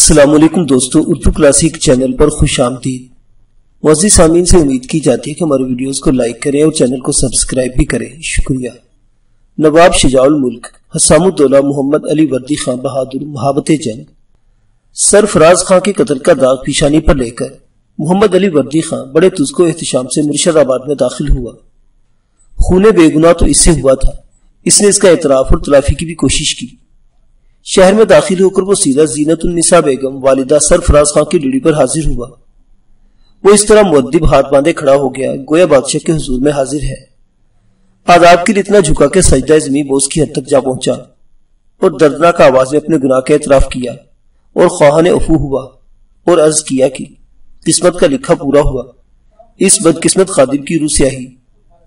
السلام علیکم دوستو، اردو کلاسک چینل پر خوش آمدید۔ معزز سامعین سے امید کی جاتی ہے کہ ہمارے ویڈیوز کو لائک کریں اور چینل کو سبسکرائب بھی کریں، شکریہ۔ نواب شجاع الملک حسام الدولہ محمد علی وردی خان بہادر محابت جنگ سرفراز خان کے قتل کا داغ پیشانی پر لے کر محمد علی وردی خان بڑے تزک و احتشام سے مرشد آباد میں داخل ہوا۔ خون بے گناہ تو اس سے ہوا تھا، اس نے اس کا اعتراف اور تلافی کی بھی کوشش کی۔ شہر میں داخل ہو کر وہ سیدھا زینت النساء بیگم والدہ سرفراز خان کی ڈیوٹی پر حاضر ہوا۔ وہ اس طرح مؤدب ہاتھ باندھے کھڑا ہو گیا گویا بادشاہ کے حضور میں حاضر ہے۔ آداب کے لیے اتنا جھکا کہ سجدہ زمین بوس کی حد تک جا پہنچا اور دردناک آواز میں اپنے گناہ کا اعتراف کیا اور خواہاں عفو ہوا اور عرض کیا کہ قسمت کا لکھا پورا ہوا۔ اس بدقسمت خادم کی روح سیاہی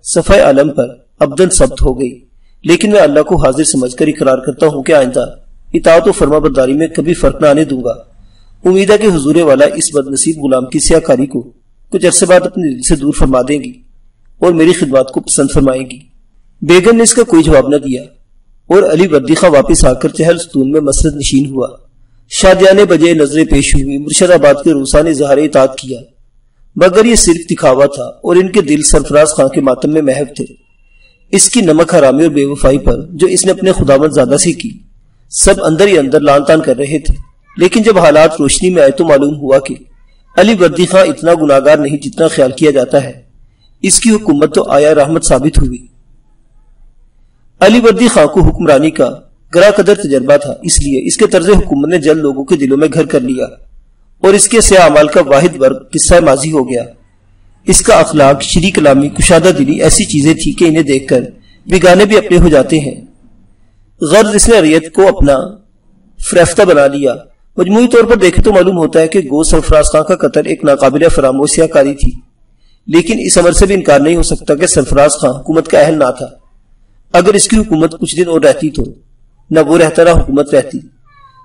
صفحہ عالم پر ابدن ثبت ہو گئی، لیکن میں اللہ کو حاضر سمجھ کر اقرار کرتا ہوں کہ آئندہ اطاعت و فرما برداری میں کبھی فرق نہ آنے دوں گا۔ امید ہے کہ حضور والا اس بد نصیب غلام کی سیاہکاری کو کچھ عرصے بعد اپنے دل سے دور فرما دیں گی اور میری خدمات کو پسند فرمائیں گی۔ بیگم نے اس کا کوئی جواب نہ دیا اور علی وردی خان واپس آ کر چہل ستون میں مسجد نشین ہوا۔ شادیانے بجے نظریں پیش ہوئی، مرشد آباد کے روسان نے اظہار اطاعت کیا، مگر یہ صرف دکھاوا تھا اور ان کے دل سرفراز خان کے ماتم میں محو تھے۔ اس کی نمک حرامی اور بے وفائی پر جو اس نے اپنے خداوند زادہ سے کی، سب اندر ہی اندر لان تان کر رہے تھے۔ لیکن جب حالات روشنی میں آئے تو معلوم ہوا کہ علی وردی خان اتنا گناہگار نہیں جتنا خیال کیا جاتا ہے۔ اس کی حکومت تو آیا رحمت ثابت ہوئی۔ علی وردی خان کو حکمرانی کا گراں قدر تجربہ تھا، اس لیے اس کے طرز حکومت نے جلد لوگوں کے دلوں میں گھر کر لیا اور اس کے سیاہ اعمال کا واحد ورگ قصہ ماضی ہو گیا۔ اس کا اخلاق، شری کلامی، کشادہ دلی ایسی چیزیں تھی کہ انہیں دیکھ کر بیگانے بھی اپنے ہو جاتے ہیں۔ غرض اس نے ریت کو اپنا فریفتہ بنا لیا۔ مجموعی طور پر دیکھے تو معلوم ہوتا ہے کہ گو سرفراز خان کا قتل ایک ناقابل فراموش سیاہکاری تھی، لیکن اس امر سے بھی انکار نہیں ہو سکتا کہ سرفراز خان حکومت کا اہل نہ تھا۔ اگر اس کی حکومت کچھ دن اور رہتی تو نہ وہ رہتا نہ حکومت رہتی۔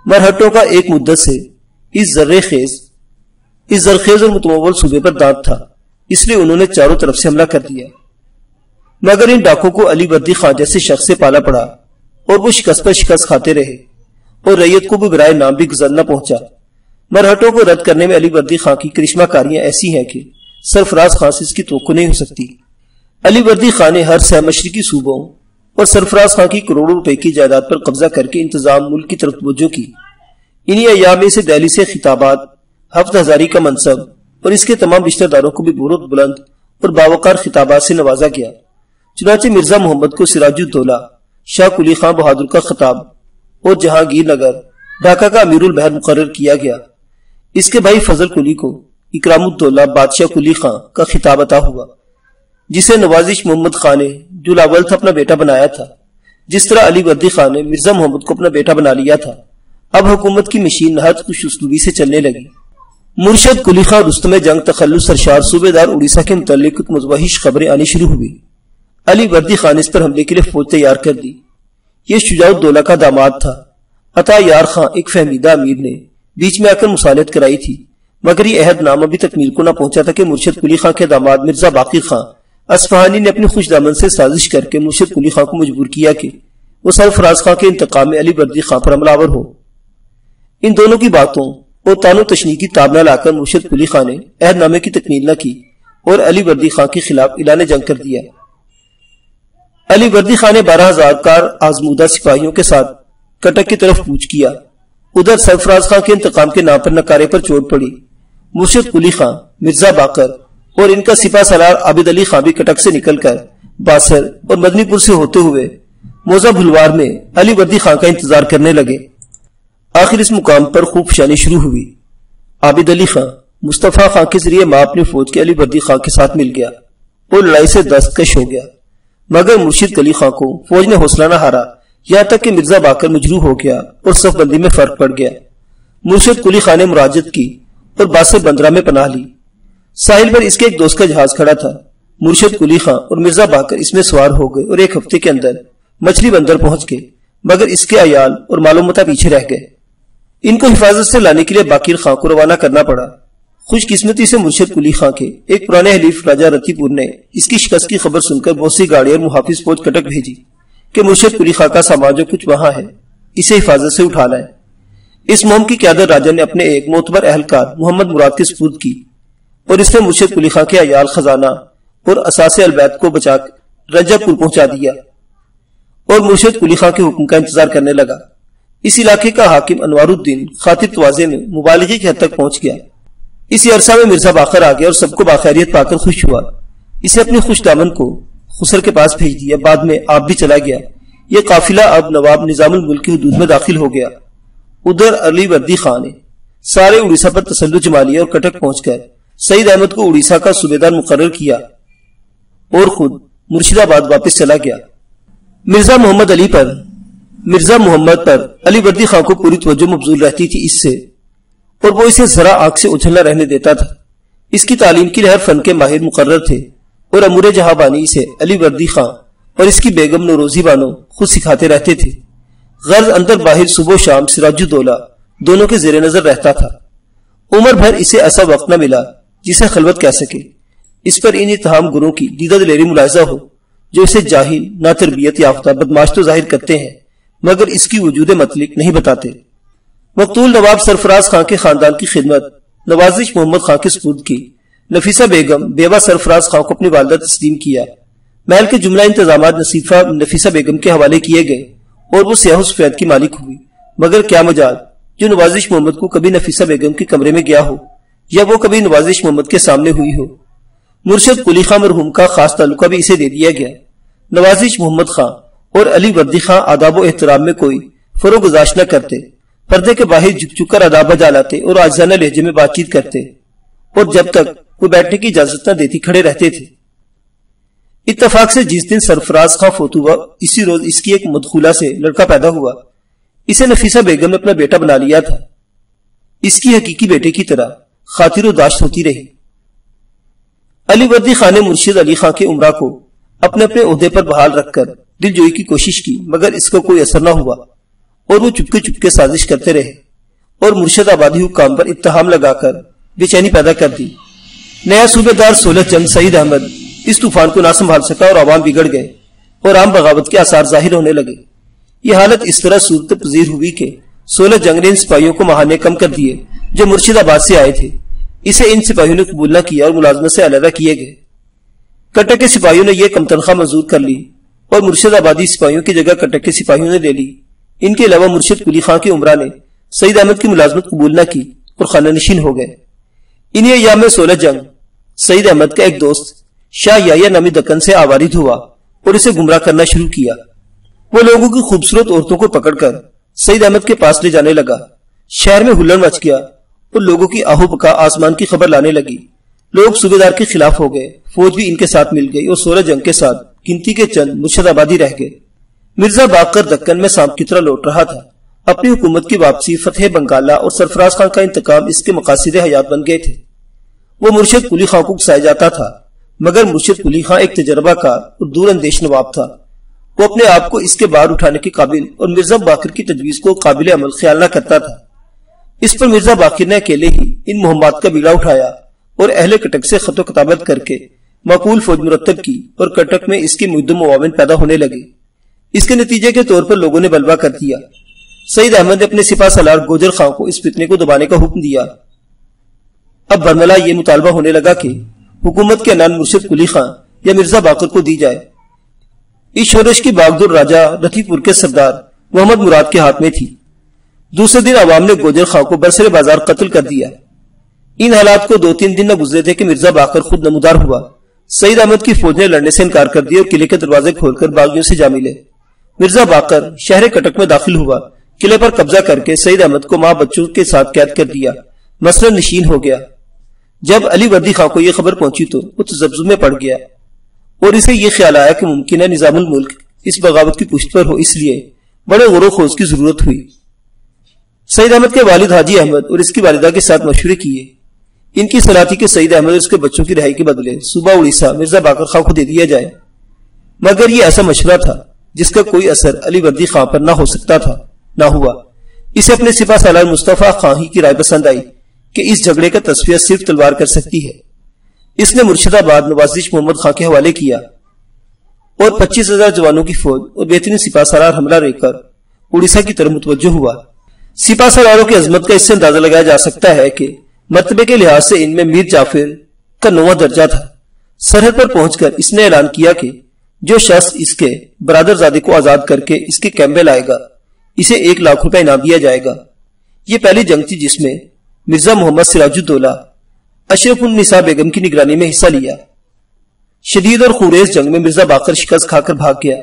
مرہٹوں کا ایک مدت سے اس زرخیز اور متمول صوبے پر دانت تھا، اس لیے انہوں نے چاروں طرف سے حملہ کر دیا، مگر ان ڈاکوں کو علی وردی خان جیسے شخص سے پالا پڑا اور وہ شکست پر شکست کھاتے رہے اور ریت کو بھی برائے نام بھی گزر نہ پہنچا۔ مرہٹوں کو رد کرنے میں علی وردی خان کی کرشمہ کاریاں ایسی ہیں کہ سرفراز خان سے اس کی توقع نہیں ہو سکتی۔ علی وردی خان نے ہر سہ مشرقی صوبوں اور سرفراز خان کی کروڑوں روپے کی جائیداد پر قبضہ کر کے انتظام ملک کی طرف توجہ کی۔ انہی ایام میں سے دہلی سے خطابات، ہفت ہزاری کا منصب اور اس کے تمام رشتہ داروں کو بھی بہت بلند اور باوقار خطابات سے نوازا گیا۔ چنانچہ مرزا محمد کو سراج الدولہ شاہ کلی خان بہادر کا خطاب اور جہانگیر نگر ڈھاکہ کا امیر البحر مقرر کیا گیا۔ اس کے بھائی فضل کلی کو اکرام الدولہ بادشاہ کلی خان کا خطاب عطا ہوا، جسے نوازش محمد خان نے جو لاول تھا اپنا بیٹا بنایا تھا، جس طرح علی وردی خان نے مرزا محمد کو اپنا بیٹا بنا لیا تھا۔ اب حکومت کی مشین نہایت خوش اسلوبی سے چلنے لگی۔ مرشد کلی خان رستم جنگ تخلص سرشار صوبے دار اڑیسہ کے متعلق مزوحش خبریں آنی شروع ہوئی۔ علی وردی خان نے اس پر حملے کے لیے فوج تیار کر دی۔ یہ شجاع الدولہ کا داماد تھا۔ عطا یار خان ایک فہمیدہ امیر نے بیچ میں آ کر مصالحت کرائی تھی، مگر یہ عہد نامہ بھی تکمیل کو نہ پہنچا تھا کہ مرشد کلی خان کے داماد مرزا باقر خان اصفہانی نے اپنی خوش دامن سے سازش کر کے مرشد کلی خان کو مجبور کیا کہ وہ سرفراز خان کے انتقام میں علی وردی خان پر حملہ آور ہو۔ ان دونوں کی باتوں اور تان و تشنیع کی تاب نہ لا کر مرشد کلی خان نے عہد نامے کی تکمیل نہ کی اور علی وردی خان کے خلاف اعلان جنگ کر دیا۔ علی وردی خان نے 12,000 کار آزمودہ سپاہیوں کے ساتھ کٹک کی طرف کوچ کیا۔ ادھر سرفراز خان کے انتقام کے نام پر نکارے پر چوٹ پڑی۔ مرشد کلی خان، مرزا باقر اور ان کا سپاہ سالار عابد علی خان بھی کٹک سے نکل کر باسر اور مدنی پور سے ہوتے ہوئے موزہ بھلوار میں علی وردی خان کا انتظار کرنے لگے۔ آخر اس مقام پر خوب شانی شروع ہوئی۔ عابد علی خان مصطفیٰ خان کے ذریعے ماں اپنی فوج کے علی وردی خان کے ساتھ مل گیا اور لڑائی سے دستکش ہو گیا، مگر مرشد کلی خان کو فوج نے حوصلہ نہ ہارا، یہاں تک کہ مرزا باقر مجروح ہو گیا اور صف بندی میں فرق پڑ گیا۔ مرشد کلی خان نے مراجعت کی اور باسر بندرہ میں پناہ لی۔ ساحل پر اس کے ایک دوست کا جہاز کھڑا تھا۔ مرشد کلی خان اور مرزا باقر اس میں سوار ہو گئے اور ایک ہفتے کے اندر مچھلی بندر پہنچ گئے، مگر اس کے عیال اور مال و متاع پیچھے رہ گئے۔ ان کو حفاظت سے لانے کے لیے باقر خان کو روانہ کرنا پڑا۔ خوش قسمتی سے مرشد کلی خان کے ایک پرانے حلیف راجہ رتی پور نے اس کی شکست کی خبر سن کر بہت سی گاڑی اور محافظ فوج کٹک بھیجی کہ مرشد کلی خان کا سامان جو کچھ وہاں ہے اسے حفاظت سے اٹھا لائے۔ اس مہم کی قیادت راجہ نے اپنے ایک معتبر اہلکار محمد مراد کے سپرد کی اور اس نے مرشد قلی خان کے عیال خزانہ اور اساس البیت کو بچا کر رنجہ پور پہنچا دیا اور مرشد قلی خان کے حکم کا انتظار کرنے لگا۔ اس علاقے کا حاکم انوار الدین خاطر تواضع میں مبالغے کی حد تک پہنچ گیا۔ اسی عرصہ میں مرزا باقر آ گیا اور سب کو باخیریت پا کر خوش ہوا۔ اسے اپنی خوش دامن کو خسر کے پاس بھیج دیا۔ بعد میں آپ بھی چلا گیا۔ یہ قافلہ اب نواب نظام الملک کی حدود میں داخل ہو گیا۔ ادھر علی وردی خان نے سارے اڑیسہ پر تسلط جما لیا اور کٹک پہنچ کر سعید احمد کو اڑیسہ کا صوبیدار مقرر کیا اور خود مرشد آباد واپس چلا گیا۔ مرزا محمد پر علی وردی خان کو پوری توجہ مبذول رہتی تھی اس سے، اور وہ اسے ذرا آنکھ سے اچھلنا رہنے دیتا تھا۔ اس کی تعلیم کے لیے ہر فن کے ماہر مقرر تھے اور امور جہاں بانی سے علی وردی خان اور اس کی بیگم نوروزی بانو خود سکھاتے رہتے تھے۔ غرض اندر باہر صبح و شام سراج الدولہ دونوں کے زیر نظر رہتا تھا۔ عمر بھر اسے ایسا وقت نہ ملا جسے خلوت کہہ سکے۔ اس پر ان اتہام گروہ کی دیدہ دلیری ملاحظہ ہو جو اسے جاہل، نا تربیت یافتہ، بدماش تو ظاہر کرتے ہیں مگر اس کی وجود مطلق نہیں بتاتے۔ مقتول نواب سرفراز خان کے خاندان کی خدمت نوازش محمد خان کے سپرد کی۔ نفیسہ بیگم بیوہ سرفراز خان کو اپنی والدہ تسلیم کیا۔ محل کے جملہ انتظامات نفیسہ بیگم کے حوالے کیے گئے اور وہ سیاہ و سفید کی مالک ہوئی۔ مگر کیا مجال جو نوازش محمد کو کبھی نفیسہ بیگم کے کمرے میں گیا ہو یا وہ کبھی نوازش محمد کے سامنے ہوئی ہو۔ مرشد قلی خان مرحوم کا خاص تعلقہ بھی اسے دے دیا گیا۔ نوازش محمد خان اور علی وردی خان آداب و احترام میں کوئی فروغ گزاشت نہ کرتے، پردے کے باہر جھک جھک کر آداب بجا لاتے اور عاجزانہ لہجے میں بات چیت کرتے، اور جب تک وہ بیٹھنے کی اجازت نہ دیتی کھڑے رہتے تھے۔ اتفاق سے جس دن سرفراز خان فوت ہوا اسی روز اس کی ایک مدخولہ سے لڑکا پیدا ہوا۔ اسے نفیسہ بیگم نے اپنا بیٹا بنا لیا تھا۔ اس کی حقیقی بیٹے کی طرح خاطر و داشت ہوتی رہی۔ علی وردی خان نے مرشد علی خان کے عمرہ کو اپنے عہدے پر بحال رکھ کر دل جوئی کی کوشش کی مگر اس کا کوئی اثر نہ ہوا اور وہ چپکے سازش کرتے رہے اور مرشد آبادی حکام پر اتہام لگا کر بے چینی پیدا کر دی۔ نیا صوبیدار سولہ جنگ سعید احمد اس طوفان کو نہ سنبھال سکا اور عوام بگڑ گئے اور عام بغاوت کے آثار ظاہر ہونے لگے۔ یہ حالت اس طرح صورت پذیر ہوئی کہ سولہ جنگ نے ان سپاہیوں کو ماہانے کم کر دیے جو مرشد آباد سے آئے تھے۔ اسے ان سپاہیوں نے قبول نہ کیا اور ملازمت سے علیحدہ کیے گئے۔ کٹک کے سپاہیوں نے یہ کم تنخواہ منظور کر لی اور مرشد آبادی سپاہیوں کی جگہ کٹک کے سپاہیوں نے لے لی۔ ان کے علاوہ مرشد قلی خان کے عمرہ نے سعید احمد کی ملازمت قبول نہ کی اور خانہ نشین ہو گئے۔ انہی ایام میں سولہ جنگ سعید احمد کا ایک دوست شاہ یحییٰ نامی دکن سے آوارد ہوا اور اسے گمراہ کرنا شروع کیا۔ وہ لوگوں کی خوبصورت عورتوں کو پکڑ کر سعید احمد کے پاس لے جانے لگا۔ شہر میں ہلڑ مچ گیا اور لوگوں کی آہو بکا آسمان کی خبر لانے لگی۔ لوگ صوبیدار کے خلاف ہو گئے، فوج بھی ان کے ساتھ مل گئی اور سولہ جنگ کے ساتھ گنتی کے چند مرشد آبادی رہ گئے۔ مرزا باقر دکن میں سانپ کی طرح لوٹ رہا تھا۔ اپنی حکومت کی واپسی، فتح بنگالہ اور سرفراز خان کا انتقام اس کے مقاصد حیات بن گئے تھے۔ وہ مرشد قلی خان کو اکسایا جاتا تھا مگر مرشد قلی خان ایک تجربہ کار اور دور اندیش نواب تھا۔ وہ اپنے آپ کو اس کے باہر اٹھانے کے قابل اور مرزا باقر کی تجویز کو قابل عمل خیال نہ کرتا تھا۔ اس پر مرزا باقر نے اکیلے ہی ان مہمات کا بیڑا اٹھایا اور اہل کٹک سے خط و کتابت کر کے معقول فوج مرتب کی اور کٹک میں اس کے مدم معاون پیدا ہونے لگے۔ اس کے نتیجے کے طور پر لوگوں نے بلوا کر دیا۔ سعید احمد نے اپنے سپاہ سالار گوجر خان کو اس فتنے کو دبانے کا حکم دیا۔ اب برملا یہ مطالبہ ہونے لگا کہ حکومت کے عنان مرشد قلی خان یا مرزا باقر کو دی جائے۔ اس شورش کی باغدور راجہ رتھی پور کے سردار محمد مراد کے ہاتھ میں تھی۔ دوسرے دن عوام نے گوجر خان کو برسر بازار قتل کر دیا۔ ان حالات کو 2-3 دن نہ گزرے تھے کہ مرزا باقر خود نمودار ہوا۔ سعید احمد کی فوج نے لڑنے سے انکار کر دیا اور قلعے کے دروازے کھول کر باغیوں سے جا ملے۔ مرزا باقر شہر کٹک میں داخل ہوا، قلعے پر قبضہ کر کے سعید احمد کو ماں بچوں کے ساتھ قید کر دیا، مسلم نشین ہو گیا۔ جب علی وردی خان کو یہ خبر پہنچی تو وہ تذبذب میں پڑ گیا اور اسے یہ خیال آیا کہ ممکن ہے نظام الملک اس بغاوت کی پشت پر ہو، اس لیے بڑے غور و خوض کی ضرورت ہوئی۔ سعید احمد کے والد حاجی احمد اور اس کی والدہ کے ساتھ مشورے کیے۔ ان کی صلاح تھی کہ سعید احمد اور اس کے بچوں کی رہائی کے بدلے صوبہ اڑیسہ مرزا باقر خان کو دے دیا جائے، مگر یہ ایسا مشورہ تھا جس کا کوئی اثر علی وردی خان پر نہ ہو سکتا تھا، نہ ہوا۔ اسے اپنے سپاہ سالار مصطفیٰ خان ہی کی رائے پسند آئی کہ اس جھگڑے کا تصفیہ صرف تلوار کر سکتی ہے۔ اس نے مرشد آباد نوازش محمد خان کے حوالے کیا اور 25,000 جوانوں کی فوج اور بہترین سپاہ سالار حملہ لے کر اڑیسہ کی طرف متوجہ ہوا۔ سپاہ سالاروں کی عظمت کا اس سے اندازہ لگایا جا سکتا ہے کہ مرتبے کے لحاظ سے ان میں میر جعفر کا 9واں درجہ تھا۔ سرحد پر پہنچ کر اس نے اعلان کیا کہ جو شخص اس کے برادر زادے کو آزاد کر کے اس کے کیمپ میں لائے گا اسے 1 لاکھ روپے انعام دیا جائے گا۔ یہ پہلی جنگ تھی جس میں مرزا محمد سراج الدولہ اشرف النساء بیگم کی نگرانی میں حصہ لیا۔ شدید اور خونریز جنگ میں مرزا باقر شکست کھا کر بھاگ گیا۔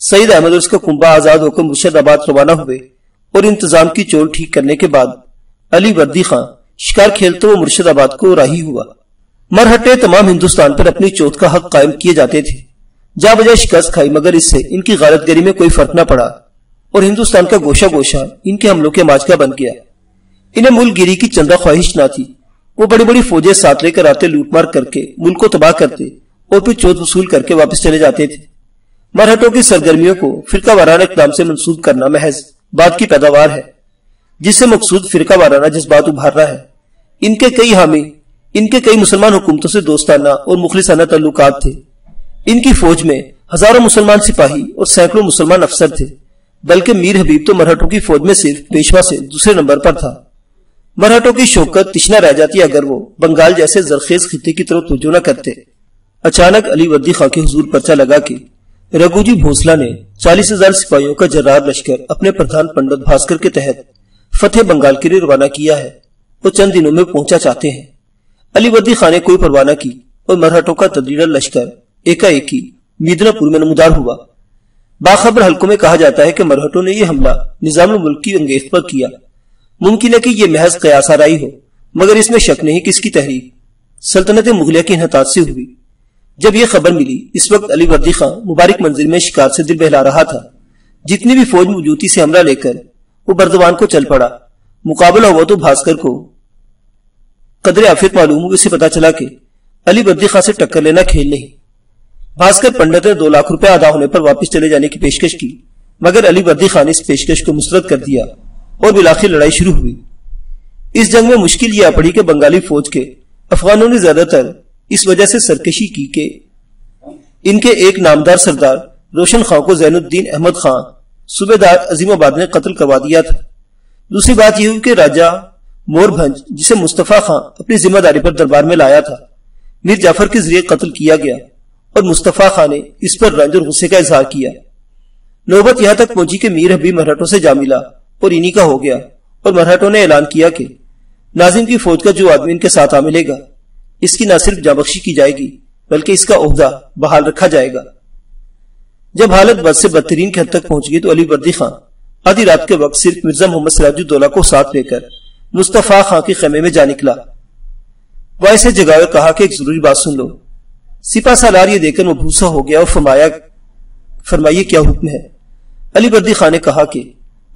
سعید احمد اور اس کا کنبہ آزاد ہو کر مرشد آباد روانہ ہوئے اور انتظام کی چور ٹھیک کرنے کے بعد علی وردی خان شکار کھیلتے ہوئے مرشد آباد کو راہی ہوا۔ مرہٹے تمام ہندوستان پر اپنی چوت کا حق قائم کیے جاتے تھے۔ جا بجا شکست کھائی مگر اس سے ان کی غارت گری میں کوئی فرق نہ پڑا اور ہندوستان کا گوشہ گوشہ ان کے حملوں کے ماجگا بن گیا۔ انہیں ملک گیری کی چندہ خواہش نہ تھی۔ وہ بڑی بڑی فوجیں ساتھ لے کر آتے، لوٹ مار کر کے ملک کو تباہ کرتے اور پھر چوت وصول کر کے واپس چلے جاتے تھے۔ مرہٹوں کی سرگرمیوں کو فرقہ وارانہ اقدام سے منسوب کرنا محض بات کی پیداوار ہے جس سے مقصود فرقہ وارانہ جذبات ابھارنا ہے۔ ان کے کئی حامی ان کے کئی مسلمان حکومتوں سے دوستانہ اور مخلصانہ تعلقات تھے۔ ان کی فوج میں ہزاروں مسلمان سپاہی اور سینکڑوں مسلمان افسر تھے، بلکہ میر حبیب تو مرہٹوں کی فوج میں صرف پیشوا سے دوسرے نمبر پر تھا۔ مرہٹوں کی شوکت تشنہ رہ جاتی اگر وہ بنگال جیسے زرخیز خطے کی طرف توجہ نہ کرتے۔ اچانک علی وردی خان کے حضور پرچہ لگا کہ رگھو جی بھونسلہ نے 40,000 سپاہیوں کا جرار لشکر اپنے پردھان پنڈت بھاسکر کے تحت فتح بنگال کے لیے روانہ کیا ہے اور چند دنوں میں پہنچا چاہتے ہیں۔ علی وردی خان نے کوئی پرواہ نہ کی اور مرہٹوں کا تدریرہ لشکر ایک میدنا پور میں نمودار ہوا۔ باخبر حلقوں میں کہا جاتا ہے کہ مرہٹوں نے یہ حملہ نظام الملک کی انگیخت پر کیا۔ ممکن ہے کہ یہ محض قیاس آرائی ہو مگر اس میں شک نہیں کہ اس کی تحریک سلطنت مغلیہ کے انحطاط سے ہوئی۔ جب یہ خبر ملی اس وقت علی وردی خان مبارک منزل میں شکار سے دل بہلا رہا تھا۔ جتنی بھی فوج موجود تھی سے حملہ لے کر وہ بردوان کو چل پڑا۔ مقابلہ ہوا تو بھاسکر کو قدر عافیت معلوم ہوئے سے پتا چلا کہ علی وردی خان سے ٹکر لینا کھیل نہیں۔ بھاسکر پنڈت نے 2 لاکھ روپے ادا ہونے پر واپس چلے جانے کی پیشکش کی مگر علی وردی خان نے اس پیشکش کو مسترد کر دیا اور بالآخر لڑائی شروع ہوئی۔ اس جنگ میں مشکل یہ پڑی کہ بنگالی فوج کے افغانوں نے زیادہ تر اس وجہ سے سرکشی کی کہ ان کے ایک نامدار سردار روشن خان کو زین الدین احمد خان صوبیدار عظیم آباد نے قتل کروا دیا تھا۔ دوسری بات یہ ہوئی کہ راجہ مور بھنج جسے مصطفیٰ خان اپنی ذمہ داری پر دربار میں لایا تھا میر جعفر کے ذریعے قتل کیا گیا اور مصطفیٰ خان نے اس پر رنج اور غصے کا اظہار کیا۔ نوبت یہاں تک پہنچی کہ میر حبیب مرہٹوں سے جا ملا اور انہی کا ہو گیا اور مرہٹوں نے اعلان کیا کہ ناظم کی فوج کا جو آدمی ان کے ساتھ آ ملے گا اس کی نہ صرف جانبخشی کی جائے گی بلکہ اس کا عہدہ بحال رکھا جائے گا۔ جب حالت بد سے بدترین کے حد تک پہنچ گئی تو علی وردی خان آدھی رات کے وقت صرف مرزا محمد سراج الدولہ کو ساتھ لے کر مصطفیٰ خان کے خیمے میں جا نکلا۔ وہ ایسے جگہ کہا کہ ایک ضروری بات سن لو۔ سپاہ سالار یہ دیکھ کر مبہوسا ہو گیا اور فرمائیے کیا حکم ہے؟ علی وردی خان نے کہا کہ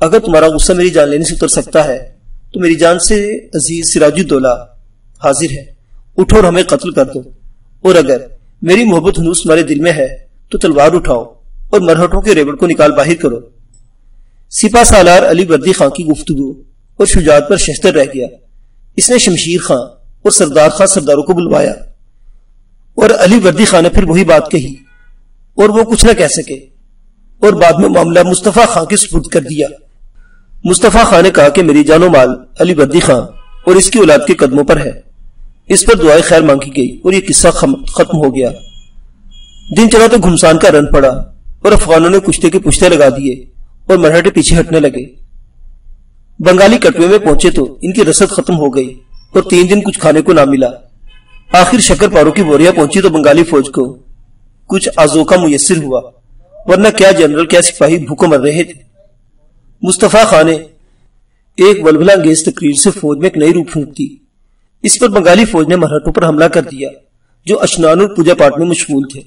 اگر تمہارا غصہ میری جان لینے سے اتر سکتا ہے تو میری جان سے عزیز سراج الدولہ حاضر ہے، اٹھو اور ہمیں قتل کر دو، اور اگر میری محبت ہنوس تمہارے دل میں ہے تو تلوار اٹھاؤ اور مرہٹوں کے ریوڑ کو نکال باہر کرو۔ سپاہ سالار علی وردی خان کی گفتگو اور شجاعت پر ششدر رہ گیا۔ اس نے شمشیر خان اور سردار خان سرداروں کو بلوایا اور علی وردی خان نے پھر وہی بات کہی اور وہ کچھ نہ کہہ سکے اور بعد میں معاملہ مصطفیٰ خان کے سپرد کر دیا۔ مصطفیٰ خان نے کہا کہ میری جان و مال علی وردی خان اور اس کی اولاد کے قدموں پر ہے۔ اس پر دعائے خیر مانگی گئی اور یہ قصہ ختم ہو گیا۔ دن چلا تو گھمسان کا رن پڑا اور افغانوں نے کشتے کے پشتے لگا دیے اور مرہٹے پیچھے ہٹنے لگے۔ بنگالی کٹوے میں پہنچے تو ان کی رسد ختم ہو گئی اور 3 دن کچھ کھانے کو نہ ملا۔ آخر شکر پاروں کی بوریا پہنچی تو بنگالی فوج کو کچھ آذوقہ میسر ہوا، ورنہ کیا جنرل کیا سپاہی بھوکوں مر رہے تھے۔ مصطفیٰ خان نے ایک ولولہ انگیز تقریر سے فوج میں ایک نئی روح پھونک دی۔ اس پر بنگالی فوج نے مرہٹوں پر حملہ کر دیا جو اشنان اور پوجا پاٹ میں مشغول تھے۔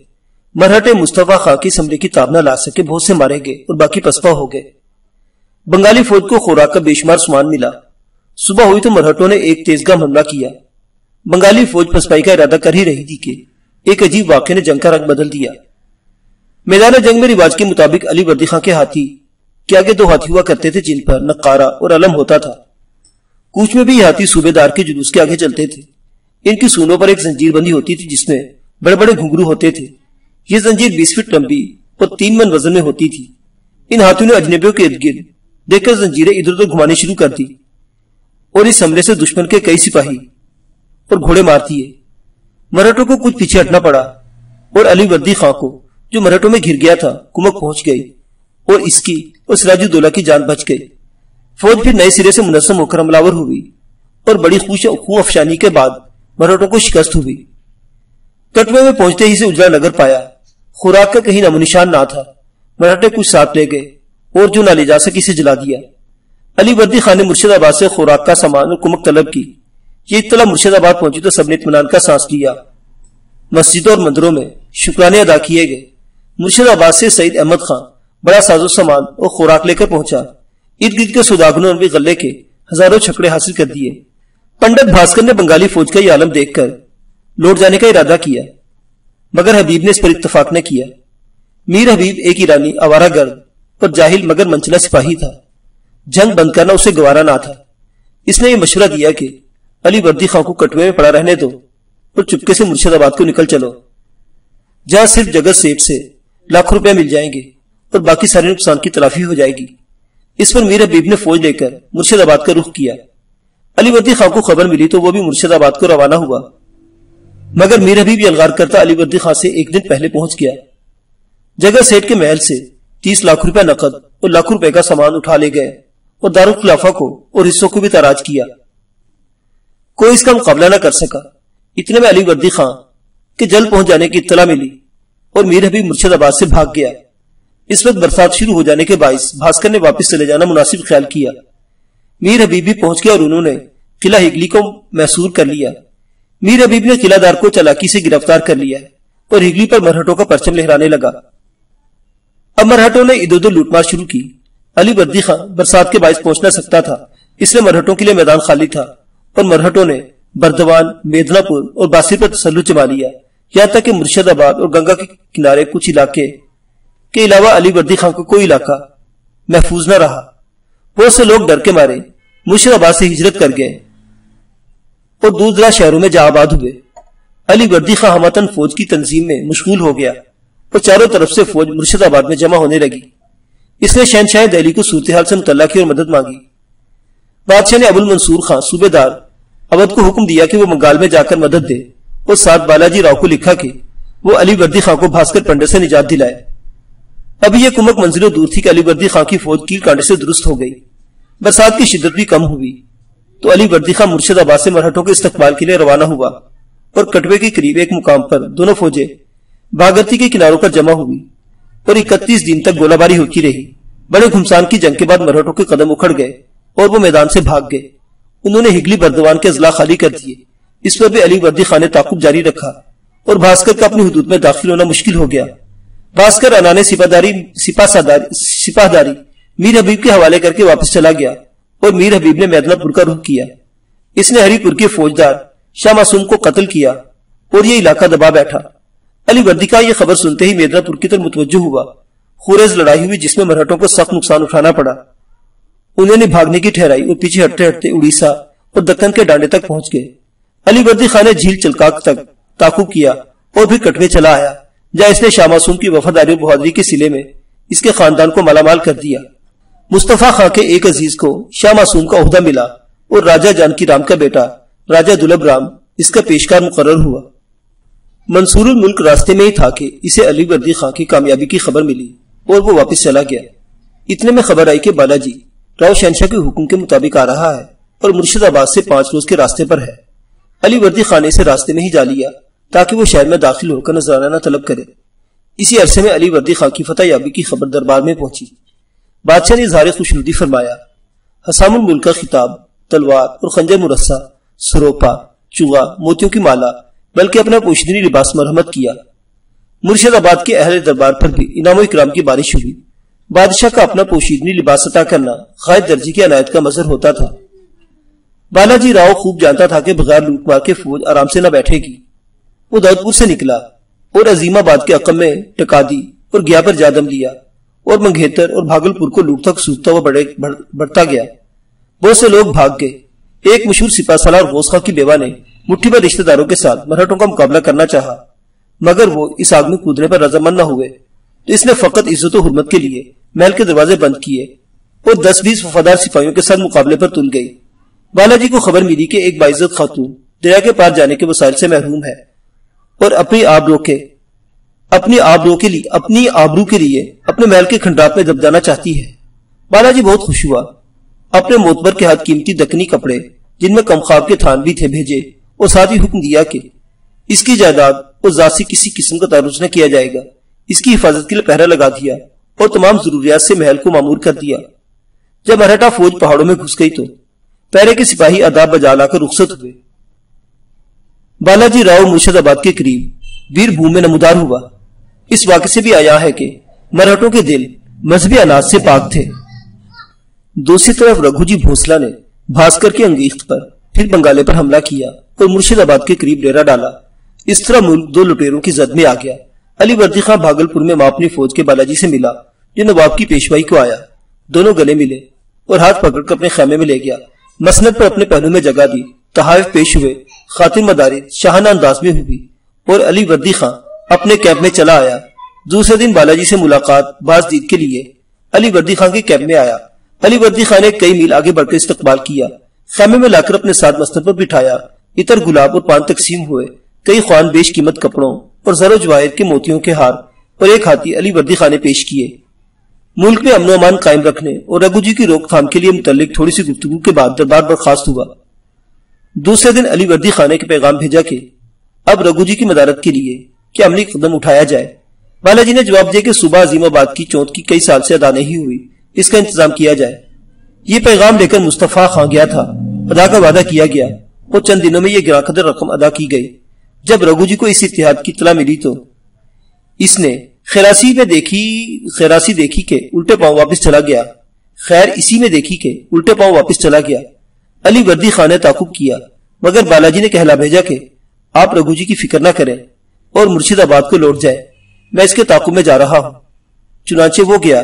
مرہٹے مصطفیٰ خان کی حملے کی تاب نہ لا سکے، بہت سے مارے گئے اور باقی پسپا ہو گئے۔ بنگالی فوج کو خوراک کا بے شمار سامان ملا۔ صبح ہوئی تو مرہٹوں نے ایک تیزگام حملہ کیا۔ بنگالی فوج پسپائی کا ارادہ کر ہی رہی تھی کہ ایک عجیب واقعے نے جنگ کا رنگ بدل دیا۔ میدان جنگ میں رواج کے مطابق علی وردی خان کے ہاتھی کے آگے 2 ہاتھی ہوا کرتے تھے جن پر نقارہ اور علم ہوتا تھا۔ کوچ میں بھی یہ ہاتھی صوبیدار کے جلوس کے آگے چلتے تھے۔ ان کی سونوں پر ایک زنجیر بندی ہوتی تھی جس میں بڑے بڑے گھنگرو ہوتے تھے۔ یہ زنجیر 20 فٹ لمبی اور 3 من وزن میں ہوتی تھی۔ ان ہاتھیوں نے اجنبیوں کے ارد گرد دیکھ کر زنجیریں ادھر ادھر گھمانی شروع کر دی اور اس حملے سے دشمن کے کئی سپاہی اور گھوڑے مار دیے۔ مرہٹوں کو کچھ پیچھے ہٹنا پڑا اور علی وردی خان کو جو مرہٹوں میں گھر گیا تھا کمک پہنچ گئی اور اس کی اور سراج الدولہ کی جان بچ گئی۔ فوج پھر نئے سرے سے منظم ہو کر حملہ ہوئی اور بڑی خون افشانی کے بعد مرہٹوں کو شکست ہوئی۔ کٹوے میں پہنچتے ہی سے اجلا نگر پایا، خوراک کا کہیں نام نشان نہ تھا۔ مرہٹے کچھ ساتھ لے گئے اور جو نہ لے جا سکی اسے جلا دیا۔ علی وردی خان نے مرشد آباد سے خوراک کا سامان اور کمک طلب کی۔ یہ اطلاع مرشد آباد پہنچی تو سب نے اطمینان کا سانس لیا۔ مسجدوں اور مندروں میں شکرانے ادا کیے گئے۔ مرشد آباد سے سعید احمد خان بڑا ساز و سامان اور خوراک لے کر پہنچا۔ ارد گرد کے سوداگروں نے بھی غلے کے ہزاروں چھکڑے حاصل کر دیے۔ پنڈت بھاسکر نے بنگالی فوج کا یہ عالم دیکھ کر لوٹ جانے کا ارادہ کیا، مگر حبیب نے اس پر اتفاق نہ کیا۔ میر حبیب ایک ایرانی آوارہ گرد اور جاہل مگر منچلا سپاہی تھا۔ جنگ بند کرنا اسے گوارا نہ تھا۔ اس نے یہ مشورہ دیا کہ علی وردی خان کو کٹوے میں پڑا رہنے دو اور چپکے سے مرشد آباد کو نکل چلو، جہاں صرف جگت سیٹ سے لاکھ روپے مل جائیں گے اور باقی سارے نقصان کی تلافی ہو جائے گی۔ اس پر میر حبیب نے فوج لے کر مرشد آباد کا رخ کیا۔ علی وردی خان کو خبر ملی تو وہ بھی مرشد آباد کو روانہ ہوا، مگر میر حبیب یہ الغار کرتا علی وردی خان سے ایک دن پہلے پہنچ گیا۔ جگہ سیٹ کے محل سے 30 لاکھ روپے نقد اور لاکھ روپے کا سامان اٹھا لے گئے اور دارالخلافہ کو اور حصوں کو بھی تاراج کیا۔ کوئی اس کا مقابلہ نہ کر سکا۔ اتنے میں علی وردی خان کے جلد پہنچ جانے کی اطلاع ملی اور میر حبیب مرشد آباد سے بھاگ گیا۔ اس وقت برسات شروع ہو جانے کے باعث بھاسکر نے واپس چلے جانا مناسب خیال کیا۔ میر حبیب بھی پہنچ گیا اور انہوں نے قلعہ ہگلی کو محصور کر لیا۔ میر حبیب نے قلعہ دار کو چالاکی سے گرفتار کر لیا اور ہگلی پر مرہٹوں کا پرچم لہرانے لگا۔ اب مرہٹوں نے ادھر ادھر لوٹ مار شروع کی۔ علی وردی خان برسات کے باعث پہنچ نہ سکتا تھا، اس لیے مرہٹوں کے لیے میدان خالی تھا اور مرہٹوں نے بردوان، میدنا پور اور باسر پر تسلط جما لیا، یہاں تک کہ مرشد آباد اور گنگا کے کنارے کچھ علاقے کے علاوہ علی وردی خان کا کوئی علاقہ محفوظ نہ رہا۔ بہت سے لوگ ڈر کے مارے مرشد آباد سے ہجرت کر گئے اور دور دراز شہروں میں جا آباد ہوئے۔ علی وردی خان ہمتن فوج کی تنظیم میں مشغول ہو گیا اور چاروں طرف سے فوج مرشد آباد میں جمع ہونے لگی۔ اس نے شہنشاہ دہلی کو صورتحال سے مطلع کی اور مدد مانگی۔ بادشاہ نے ابو المنصور خان صوبے دار اودھ کو حکم دیا کہ وہ بنگال میں جا کر مدد دے اور ساتھ بالاجی راؤ کو لکھا کہ وہ علی وردی خان کو بھاسکر پنڈت سے نجات دلائے۔ اب یہ کمک منزلوں دور تھی کہ علی وردی خان کی فوج کیل کانٹے سے درست ہو گئی۔ برسات کی شدت بھی کم ہوئی تو علی وردی خان مرشد آباد سے مرہٹوں کے استقبال کے لیے روانہ ہوا اور کٹوے کے قریب ایک مقام پر دونوں فوجیں بھاگرتی کے کناروں پر جمع ہوئی اور 31 دن تک گولہ باری ہوتی رہی۔ بڑے گھمسان کی جنگ کے بعد مرہٹوں کے قدم اکھڑ گئے اور وہ میدان سے بھاگ گئے۔ انہوں نے ہگلی بردوان کے اضلاع خالی کر دیے۔ اس پر بھی علی وردی خان نے تعاقب جاری رکھا اور بھاسکر کا اپنی حدود میں داخل ہونا مشکل ہو گیا۔ بھاسکر انانے سپاہ داری میر حبیب کے حوالے کر کے واپس چلا گیا اور میر حبیب نے میدنا پور کا رخ کیا۔ اس نے ہری پور کے فوجدار شاہ معصوم کو قتل کیا اور یہ علاقہ دبا بیٹھا۔ علی وردی خان یہ خبر سنتے ہی میدنا پور کی طرف متوجہ ہوا۔ خورز لڑائی ہوئی جس میں مرہٹوں کو سخت نقصان اٹھانا پڑا۔ انہوں نے بھاگنے کی ٹھہرائی اور پیچھے ہٹتے ہٹتے اڑیسہ اور دکن کے ڈانڈے تک پہنچ گئے۔ علی وردی خان نے جھیل چلکاک تک تعاقب کیا اور پھر کٹوے چلا آیا، جہاں اس نے شاہ معصوم کی وفاداری اور بہادری کے صلے میں اس کے خاندان کو مالا مال کر دیا۔ مصطفیٰ خان کے ایک عزیز کو شاہ معصوم کا عہدہ ملا اور راجہ جانکی رام کا بیٹا راجہ دلب رام اس کا پیشکار مقرر ہوا۔ منصور الملک راستے میں ہی تھا کہ اسے علی وردی خان کی کامیابی کی خبر ملی اور وہ واپس چلا گیا۔ اتنے میں خبر آئی کہ بالاجی راؤ شہنشاہ کے حکم کے مطابق آ رہا ہے اور مرشد آباد سے 5 روز کے راستے پر ہے۔ علی وردی خان نے اسے راستے میں ہی جا لیا تاکہ وہ شہر میں داخل ہو کر نذرانہ نہ طلب کرے۔ اسی عرصے میں علی وردی خان کی فتح یابی کی خبر دربار میں پہنچی۔ بادشاہ نے اظہار خوشنودی فرمایا۔ حسام الملک کا خطاب تلوار اور خنجر مرصع، سروپا، چوغا، موتیوں کی مالا بلکہ اپنا پوشیدنی لباس مرحمت کیا۔ مرشد آباد کے اہل دربار پر بھی انعام و اکرام کی بارش ہوئی۔ بادشاہ کا اپنا پوشیدنی لباس عطا کرنا غائب درجے کی عنایت کا مظہر ہوتا تھا۔ بالاجی راؤ خوب جانتا تھا کہ بغیر لوٹ مار کے فوج آرام سے نہ بیٹھے گی۔ وہ دودھ پور سے نکلا اور عظیم آباد کے عقب میں ٹکا دی اور گیا پر جادم لیا اور منگھیتر اور بھاگل پور کو لوٹتا کسوٹتا ہوا بڑھتا گیا۔ بہت سے لوگ بھاگ گئے۔ ایک مشہور سپاہ سالار غوث خاں کی بیوہ نے مٹھی بھر رشتہ داروں کے ساتھ مرہٹوں کا مقابلہ کرنا چاہا، مگر وہ اس آگ میں کودنے پر رضامند نہ ہوئے، تو اس نے فقط عزت و حرمت کے لیے محل کے دروازے بند کیے اور 10-20 وفادار سپاہیوں کے ساتھ مقابلے پر تل گئی۔ بالاجی کو خبر ملی کہ ایک باعزت خاتون دریا کے پار جانے کے وسائل سے محروم ہے اور اپنی آبرو کے لیے اپنے محل کے کھنڈرات میں دب جانا چاہتی ہے۔ بالاجی بہت خوش ہوا، اپنے معتبر کے ہاتھ قیمتی دکنی کپڑے جن میں کمخواب کے تھان بھی تھے بھیجے اور ساتھ ہی حکم دیا کہ اس کی جائیداد اور ذات سے کسی قسم کا تعرض نہ کیا جائے گا۔ اس کی حفاظت کے لیے پہرا لگا دیا اور تمام ضروریات سے محل کو معمور کر دیا۔ جب مرہٹا فوج پہاڑوں میں گھس گئی تو پہرے کے سپاہی آداب بجا لا کر رخصت ہوئے۔ بالاجی راؤ مرشد آباد کے قریب ویر بھوم میں نمودار ہوا۔ اس واقعے سے بھی آیا ہے کہ مرہٹوں کے دل مذہبی عناد سے پاک تھے۔ دوسری طرف رگھو جی بھونسلہ نے بھاسکر کے انگیخت پر پھر بنگالے پر حملہ کیا اور مرشد آباد کے قریب ڈیرا ڈالا۔ اس طرح ملک 2 لٹیروں کی زد میں آ گیا۔ علی وردی خان بھاگلپور میں اپنی فوج کے بالاجی سے ملا جو نواب کی پیشوائی کو آیا۔ دونوں گلے ملے اور ہاتھ پکڑ کر اپنے خیمے میں لے گیا۔ مسند پر اپنے پہلو میں جگہ دی، تحائف پیش ہوئے، خاتم مدارس شاہانہ انداز میں ہوئی اور علی وردی خان اپنے کیمپ میں چلا آیا۔ دوسرے دن بالاجی سے ملاقات باز دید کے لیے علی وردی خان کے کیمپ میں آیا۔ علی وردی خان نے کئی میل آگے بڑھ کر استقبال کیا، خیمے میں لا کر اپنے ساتھ مسند پر بٹھایا۔ عطر گلاب اور پان تقسیم ہوئے، کئی خوان بیش قیمت کپڑوں اور زر و جواہر کے موتیوں کے ہار اور ایک ہاتھی علی وردی خان نے پیش کیے۔ ملک میں امن و امان قائم رکھنے اور رگھو جی کی روک تھام کے لیے متعلق تھوڑی سی گفتگو کے بعد دربار برخاست ہوا۔ دوسرے دن علی وردی خان نے پیغام بھیجا کہ اب رگھو جی کی مدارت کے لیے کیا عملی قدم اٹھایا جائے۔ بالاجی نے جواب دیا کہ صوبہ عظیم آباد کی چونت کی کئی سال سے ادا نہیں ہوئی، اس کا انتظام کیا جائے۔ یہ پیغام لے کر مصطفیٰ خان گیا تھا، ادا کا وعدہ کیا گیا اور چند دنوں میں یہ گراں قدر رقم ادا کی گئی۔ جب رگھو جی کو اس اتحاد کی اطلاع ملی تو اس نے خیراسی دیکھی کہ الٹے پاؤں واپس چلا گیا۔ علی وردی خان نے تعاقب کیا مگر بالاجی نے کہلا بھیجا کہ آپ رگھو جی کی فکر نہ کریں اور مرشد آباد کو لوٹ جائے، میں اس کے تعاقب میں جا رہا ہوں۔ چنانچہ وہ گیا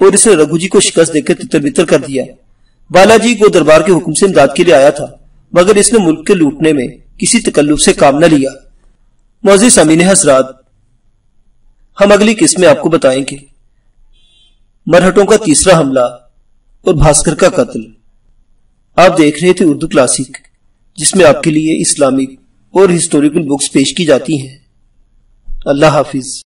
اور اس نے رگھو جی کو شکست دے کر تتر بتر کر دیا۔ بالاجی کو دربار کے حکم سے امداد کے لیے آیا تھا مگر اس نے ملک کے لوٹنے میں کسی تکلف سے کام نہ لیا۔ معزز سامعین حضرات، ہم اگلی قسط میں آپ کو بتائیں گے مرہٹوں کا تیسرا حملہ اور بھاسکر کا قتل۔ آپ دیکھ رہے تھے اردو کلاسک، جس میں آپ کے لیے اسلامک اور ہسٹوریکل بکس پیش کی جاتی ہیں۔ اللہ حافظ۔